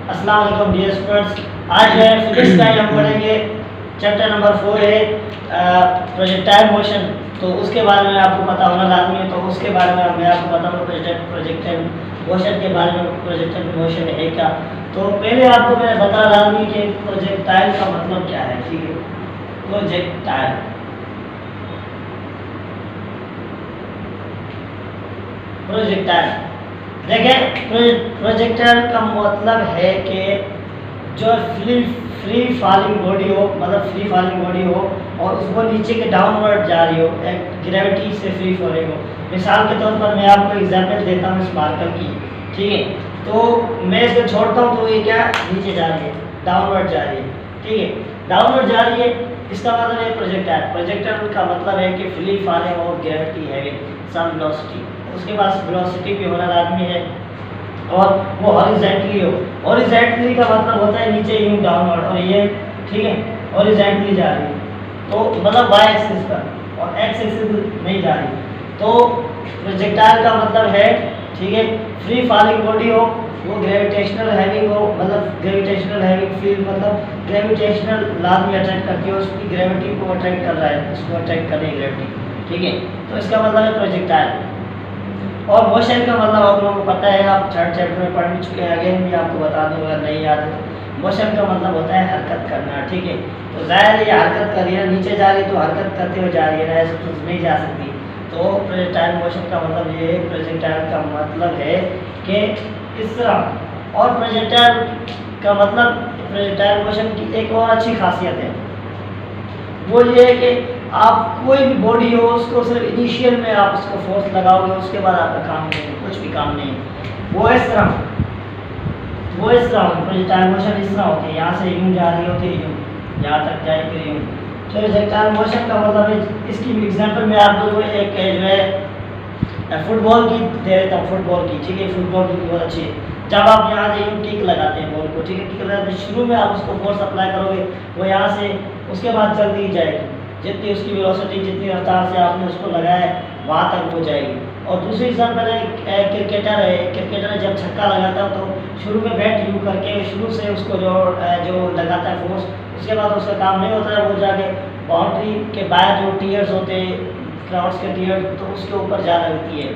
अस्सलाम वालेकुम dear students. आज जो है फिजिक्स का हम पढ़ेंगे। चैप्टर नंबर 4 है प्रोजेक्टाइल मोशन। तो उसके बारे में आपको पता होना लाजमी है। तो उसके बारे में मैं आपको बताऊंगा प्रोजेक्टाइल मोशन के बारे में। प्रोजेक्टाइल मोशन है क्या, तो पहले आपको मैं बताना लाजमी कि प्रोजेक्टाइल का मतलब क्या है। ठीक है, प्रोजेक्टाइल देखें, प्रोजेक्टाइल का मतलब है कि जो फ्री फॉलिंग बॉडी हो, मतलब फ्री फॉलिंग बॉडी हो और उसको नीचे के डाउनवर्ड जा रही हो, एक ग्रेविटी से फ्री फॉलिंग हो। मिसाल के तौर पर मैं आपको एग्जांपल देता हूँ स्पार्कल की। ठीक है, तो मैं इसको छोड़ता हूँ तो ये क्या नीचे जा रही है, डाउनवर्ड जा रही है। ठीक है, डाउनवर्ड जा रही है, इसका मतलब है प्रोजेक्टाइल। प्रोजेक्टाइल का मतलब है कि फ्री फॉलिंग और ग्रेविटी हैविंग सम वेलोसिटी, उसके पास वेलोसिटी भी होना लाजमी है और वो हॉरिजॉन्टली हो। हॉरिजॉन्टली का मतलब होता है नीचे यूं डाउनवर्ड, और ये ठीक है हॉरिजॉन्टली जा रही है तो मतलब वाई एक्सिस पर, और एक्स एक्सिस नहीं जा रही। तो प्रोजेक्टाइल का मतलब है ठीक है फ्री फॉलिंग बॉडी हो, वो ग्रेविटेशनल हैविंग हो, मतलब ग्रेविटेशनल हैविंग फील्ड, मतलब ग्रेविटेशनल लाजमी अट्रैक्ट करती है, उसकी ग्रेविटी को अट्रैक्ट कर रहा है, उसको अट्रैक्ट कर रही है ग्रेविटी। ठीक है, तो इसका मतलब है प्रोजेक्टाइल। और मोशन का मतलब आप लोगों को पता है, आप थर्ड चैप्टर में पढ़ चुके हैं, अगेन भी आपको बता दूँ अगर नहीं याद है तो। मोशन का मतलब होता है हरकत करना। ठीक है, तो ज़ाहिर है ये हरकत कर रही है, नीचे जा रही है तो हरकत करते हुए जा रही है ना, ऐसे तो नहीं जा सकती। तो प्रोजेक्टाइल मोशन का मतलब ये है, प्रोजेक्टाइल का मतलब है कि इस तरह। और प्रोजेक्टाइल का मतलब प्रोजेक्टाइल मोशन की एक और अच्छी खासियत है, वो ये है कि आप कोई भी बॉडी हो उसको सिर्फ इनिशियल में आप उसको फोर्स लगाओगे, उसके बाद आपका काम नहीं है, कुछ भी काम नहीं है। वो इस तरह प्रोजेक्टाइल मोशन इस तरह होती है, यहाँ से यूँ जा रही होती है, यूँ यहाँ तक जाए फिर यूँ। प्रोजेक्टाइल मोशन का मतलब है, इसकी एग्जांपल मैं आपको एक जो है फुटबॉल की दे देता हूँ। फुटबॉल की, ठीक है, फुटबॉल की बहुत अच्छी है। जब आप यहाँ से यूँ किक लगाते हैं बॉल को, ठीक है, किक लगाते हैं, शुरू में आप उसको फोर्स अप्लाई करोगे, वो यहाँ से, उसके बाद जल्दी ही जाएगी, जितनी उसकी वेलोसिटी, जितनी रफ्तार से आपने उसको लगाया है वहाँ तक वो जाएगी। और दूसरी एग्जाम्पल है क्रिकेटर है। क्रिकेटर जब छक्का लगाता है तो शुरू में बैट यूँ करके शुरू से उसको जो लगाता है फोर्स, उसके बाद उसका काम नहीं होता है, वो जाके बाउंड्री के बाहर जो टीयर्स होते हैं, क्राउड्स के टीयर्स, तो उसके ऊपर जा लगती है।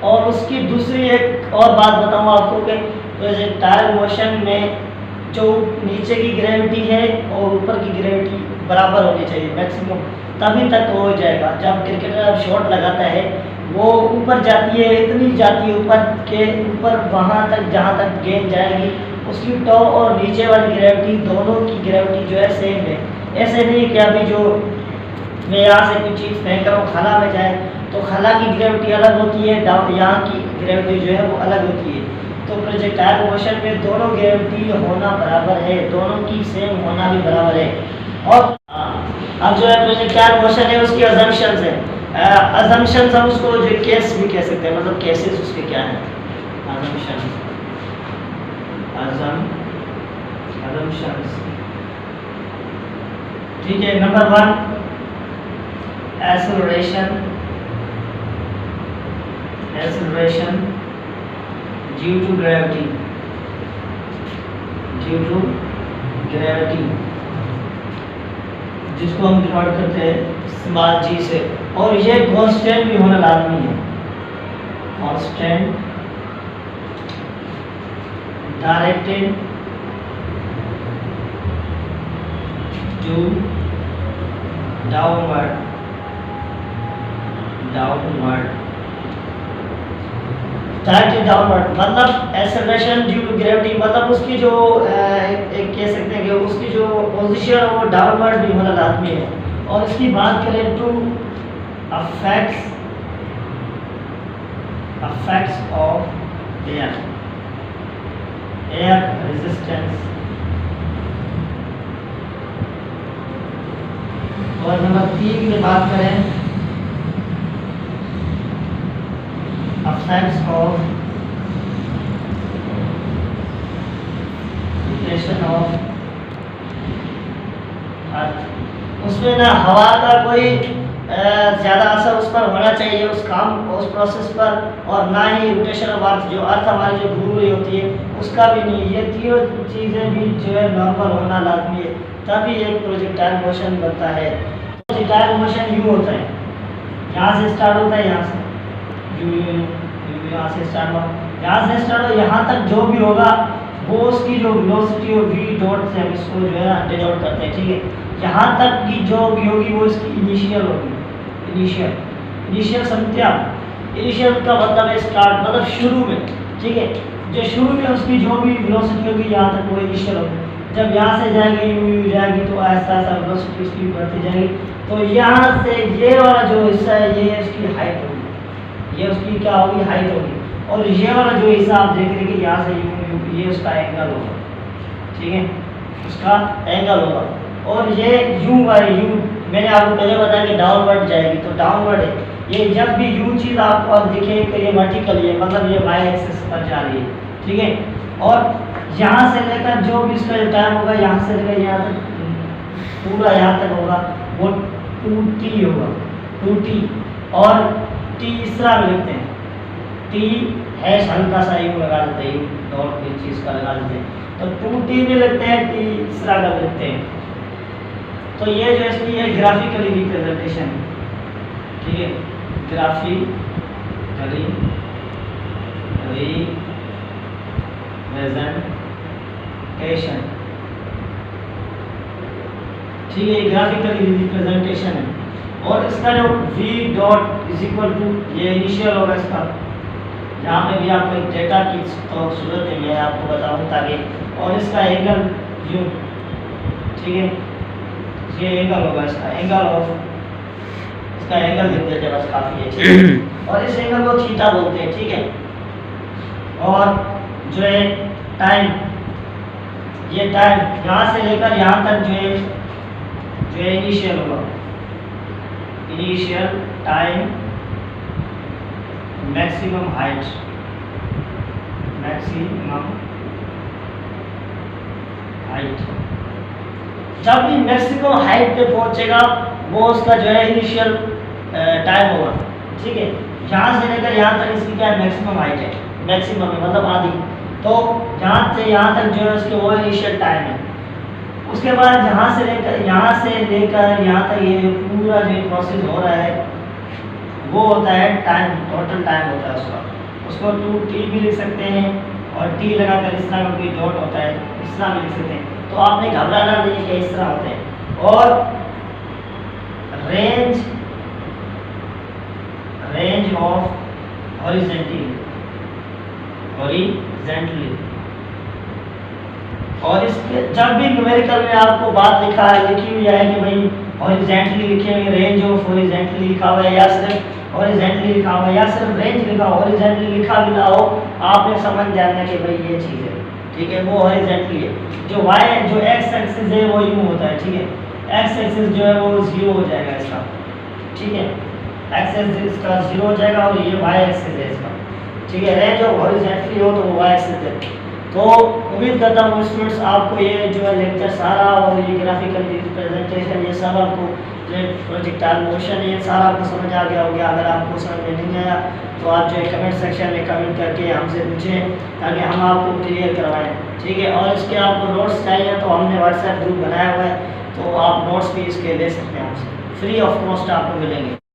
और उसकी दूसरी एक और बात बताऊँ आपको कि प्रोजेक्टाइल मोशन में जो नीचे की ग्रेविटी है और ऊपर की ग्रेविटी बराबर होनी चाहिए मैक्सिमम, तभी तक हो जाएगा। जब क्रिकेटर अब शॉट लगाता है वो ऊपर जाती है, इतनी जाती है ऊपर के ऊपर, वहाँ तक जहाँ तक गेंद जाएगी, उसकी टॉप और नीचे वाली ग्रेविटी, दोनों की ग्रेविटी जो है सेम है। ऐसे नहीं कि अभी जो मैं यहाँ से कोई चीज़ फेंक रहा हूँ खला में जाए तो खला की ग्रेविटी अलग होती है, यहाँ की ग्रेविटी जो है वो अलग होती है। तो प्रोजेक्टाइल मोशन में दोनों ग्रेविटी होना बराबर है, दोनों की सेम होना भी बराबर है। और अब जो है प्रोजेक्टाइल मोशन है उसकी अजम्पशंस है। अजम्पशंस हम उसको जो केस भी कह सकते हैं, मतलब केसेस उसके क्या हैं, अजम्पशंस। अजम्पशंस ठीक है। Number 1 acceleration due to gravity, जिसको हम डिनोट करते हैं स्मॉल जी से। और ये कांस्टेंट भी होना लाजमी है, constant directed to downward downward मतलब एक्सेलरेशन ड्यू टू ग्रेविटी, मतलब उसकी जो एक कह सकते हैं कि उसकी जो पोजीशन है वो डाउनवर्ड भी होना लाजमी है। और इसकी बात करें two effects of air resistance. और नंबर 3 की बात करें effects of rotation of अर्थ। उसमें ना हवा का कोई ज़्यादा असर उस पर होना चाहिए, उस काम उस प्रोसेस पर, और ना ही रोटेशन ऑफ अर्थ, जो अर्थ हमारी जो घूम रही होती है उसका भी नहीं। ये तीनों चीज़ें भी जो है नॉर्मल होना लाजमी है, तभी एक प्रोजेक्टाइल मोशन बनता है। प्रोजेक्टाइल मोशन यूँ होता है, यहाँ से स्टार्ट होता है, यहाँ से यूँ यूँ यूँ यहाँ से स्टार्ट हुआ, यहाँ से स्टार्ट हो, यहाँ तक जो भी होगा वो उसकी जो वेलोसिटी और v डॉट से हम इसको जो है ना डिनोट करते हैं, ठीक है। यहाँ तक की जो भी होगी वो इसकी इनिशियल होगी, इनिशियल समझते आप। इनिशियल का मतलब है स्टार्ट, मतलब शुरू में, ठीक है। जो शुरू में उसकी जो भी वेलोसिटी होगी यहाँ तक वो इनिशियल होगी। जब यहाँ से जाएगी यूँ जाएगी तो ऐसा ऐसा वेलोसिटी उसकी बढ़ती जाएगी। तो यहाँ से ये वाला जो हिस्सा है ये उसकी हाइट होगी, ये उसकी क्या होगी, हाइट होगी। और ये वाला जो हिस्सा आप देख रहे हैं कि यहाँ से यूँ ये उसका एंगल होगा, ठीक है, उसका एंगल होगा। और ये यूँ वाली यूँ मैंने आपको पहले बताया कि डाउनवर्ड जाएगी, तो डाउनवर्ड है। ये जब भी यूँ चीज़ आपको दिखे कि ये वर्टिकल है, मतलब ये वाई एक्सिस पर जा रही है, ठीक है। और यहाँ से लेकर जो भी इसका टाइम होगा, यहाँ से लेकर यहाँ तक पूरा यहाँ तक होगा वो 2t होगा, 2t। और तीसरा में लिखते हैं t हैश हल्का सा यूँ लगा देते हैं, यूँ डॉट की चीज़ का लगा देते हैं, तो 2t में लिखते हैं, तीसरा का लिखते हैं। तो ये जो इसकी है ग्राफिकली रिप्रेजेंटेशन, ठीक है, ग्राफिकली रिप्रेजेंटेशन, ठीक है, ग्राफिकली रिप्रेजेंटेशन है। और इसका जो v dot is equal to, ये इनिशियल होगा इसका, यहाँ पे भी आपको एक डेटा की तो सूरत है, मैं आपको बताऊँ ताकि, और इसका एंगल यूँ, ठीक है, ये एंगल होगा इसका, एंगल ऑफ, इसका एंगल लिख देते बस काफ़ी है, ठीक है। और इस एंगल को थीटा बोलते हैं, ठीक है। और जो है टाइम, ये टाइम यहाँ से लेकर यहाँ तक जो है इनिशियल होगा, initial time, maximum height, maximum height. जब भी मैक्सिमम हाइट पे पहुंचेगा वो उसका जो है इनिशियल टाइम होगा, ठीक है। यहाँ से लेकर यहाँ तक इसकी क्या है, मैक्सिमम हाइट है, मैक्सिमम है मतलब आधी। तो यहाँ से यहाँ तक जो है उसके वो इनिशियल टाइम है। उसके बाद यहाँ से लेकर यहाँ तक ये पूरा जो प्रोसेस हो रहा है वो होता है टाइम, टोटल टाइम होता है उसका। उसको 2t भी लिख सकते हैं, और t लगाकर इस तरह का कोई डॉट होता है, इस तरह भी लिख सकते हैं। तो आपने घबराना नहीं कि इस तरह होते हैं। और रेंज ऑफ हॉरिजॉन्टली, और इसके जब भी न्यूमेरिकल में आपको बात लिखी हुई है कि भाई हॉरिजॉन्टली लिखे हुए, रेंज ऑफ हॉरिजॉन्टली लिखा हुआ है, या सिर्फ हॉरिजॉन्टली लिखा हुआ है, या सिर्फ रेंज लिखा हो, हॉरिजॉन्टली लिखा भी ना हो, आपने समझ जाना कि भाई ये चीज़ है, ठीक है, वो हॉरिजॉन्टली है। जो एक्स एक्सिस है वो यूँ होता है, ठीक है, एक्स एक्सिस जो है वो 0 हो जाएगा इसका, ठीक है, एक्स एक्सिस का 0 हो जाएगा, और ये वाई एक्सिस है इसका, ठीक है। रेंज ऑफ हॉरिजॉन्टली हो तो वो वाई एक्सिस है। तो उम्मीद करता हूँ स्टूडेंट्स आपको ये जो है लेक्चर सारा, और ये ग्राफिकल रिप्रेजेंटेशन, ये सब आपको प्रोजेक्टाइल मोशन, ये सारा आपको समझ आ गया होगा। अगर आपको समझ में नहीं आया तो आप जो है कमेंट सेक्शन में कमेंट करके हमसे पूछें, ताकि हम आपको क्लियर करवाएं, ठीक है। और इसके आपको नोट्स चाहिए तो हमने व्हाट्सएप ग्रुप बनाया हुआ है, तो आप नोट्स भी इसके ले सकते हैं हमसे, फ्री ऑफ कॉस्ट आपको मिलेंगे।